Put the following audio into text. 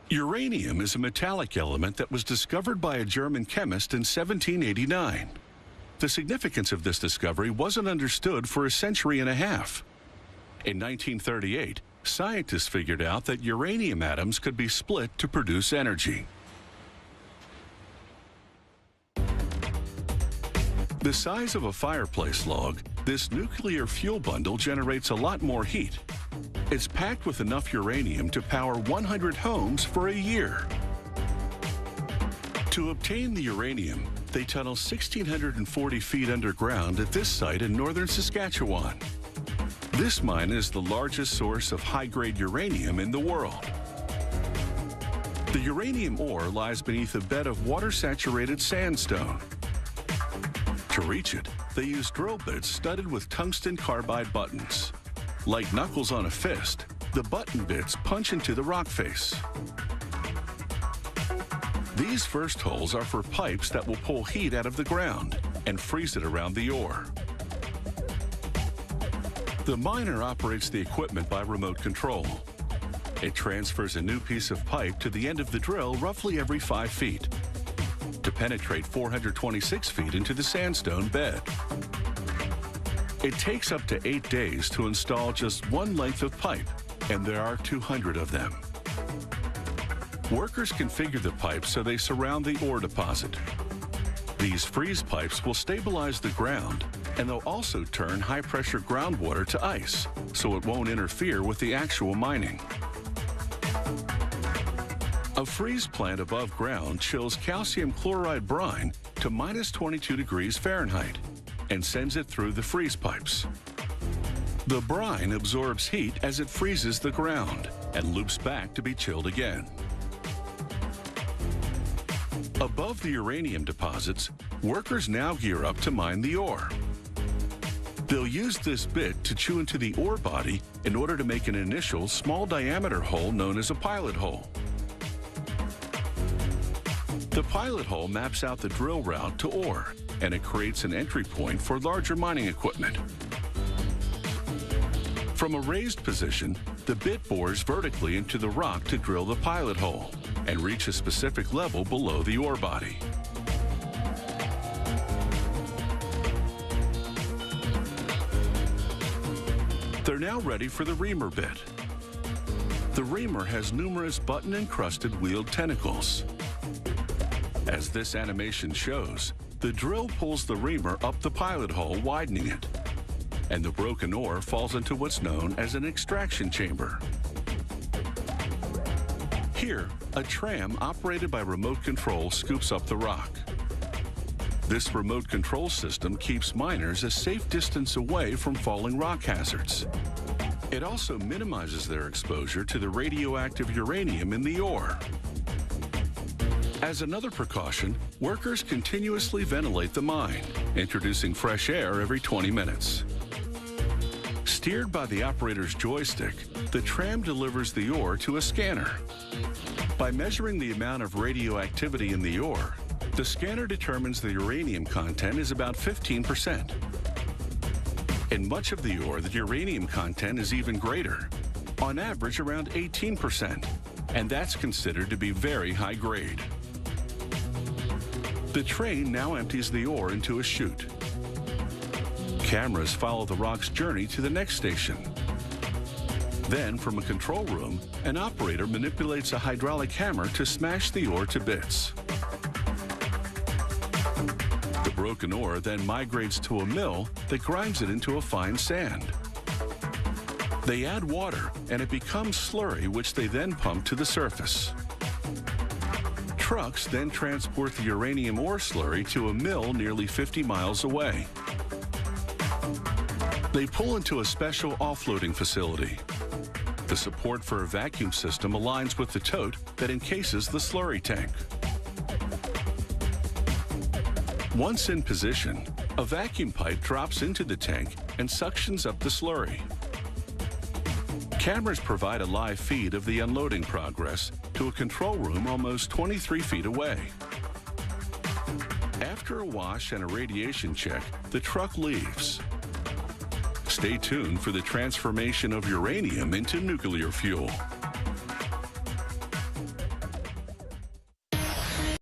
Uranium is a metallic element that was discovered by a German chemist in 1789. The significance of this discovery wasn't understood for a century and a half. In 1938, scientists figured out that uranium atoms could be split to produce energy. The size of a fireplace log, this nuclear fuel bundle generates a lot more heat. It's packed with enough uranium to power 100 homes for a year. To obtain the uranium, they tunnel 1,640 feet underground at this site in northern Saskatchewan. This mine is the largest source of high-grade uranium in the world. The uranium ore lies beneath a bed of water-saturated sandstone. To reach it, they use drill bits studded with tungsten carbide buttons. Like knuckles on a fist, the button bits punch into the rock face. These first holes are for pipes that will pull heat out of the ground and freeze it around the ore. The miner operates the equipment by remote control. It transfers a new piece of pipe to the end of the drill roughly every 5 feet to penetrate 426 feet into the sandstone bed. It takes up to 8 days to install just one length of pipe, and there are 200 of them. Workers configure the pipes so they surround the ore deposit. These freeze pipes will stabilize the ground, and they'll also turn high-pressure groundwater to ice, so it won't interfere with the actual mining. A freeze plant above ground chills calcium chloride brine to minus 22 degrees Fahrenheit and sends it through the freeze pipes. The brine absorbs heat as it freezes the ground and loops back to be chilled again. Above the uranium deposits, workers now gear up to mine the ore. They'll use this bit to chew into the ore body in order to make an initial small diameter hole known as a pilot hole. The pilot hole maps out the drill route to ore, and it creates an entry point for larger mining equipment. From a raised position, the bit bores vertically into the rock to drill the pilot hole and reach a specific level below the ore body. They're now ready for the reamer bit. The reamer has numerous button-encrusted wheeled tentacles. As this animation shows, the drill pulls the reamer up the pilot hole, widening it, and the broken ore falls into what's known as an extraction chamber. Here, a tram operated by remote control scoops up the rock. This remote control system keeps miners a safe distance away from falling rock hazards. It also minimizes their exposure to the radioactive uranium in the ore. As another precaution, workers continuously ventilate the mine, introducing fresh air every 20 minutes. Steered by the operator's joystick, the tram delivers the ore to a scanner. By measuring the amount of radioactivity in the ore, the scanner determines the uranium content is about 15%. In much of the ore, the uranium content is even greater, on average around 18%, and that's considered to be very high grade. The train now empties the ore into a chute. Cameras follow the rock's journey to the next station. Then, from a control room, an operator manipulates a hydraulic hammer to smash the ore to bits. The broken ore then migrates to a mill that grinds it into a fine sand. They add water, and it becomes slurry, which they then pump to the surface. Trucks then transport the uranium ore slurry to a mill nearly 50 miles away. They pull into a special offloading facility. The support for a vacuum system aligns with the tote that encases the slurry tank. Once in position, a vacuum pipe drops into the tank and suctions up the slurry. Cameras provide a live feed of the unloading progress to a control room almost 23 feet away. After a wash and a radiation check, the truck leaves. stay tuned for the transformation of uranium into nuclear fuel.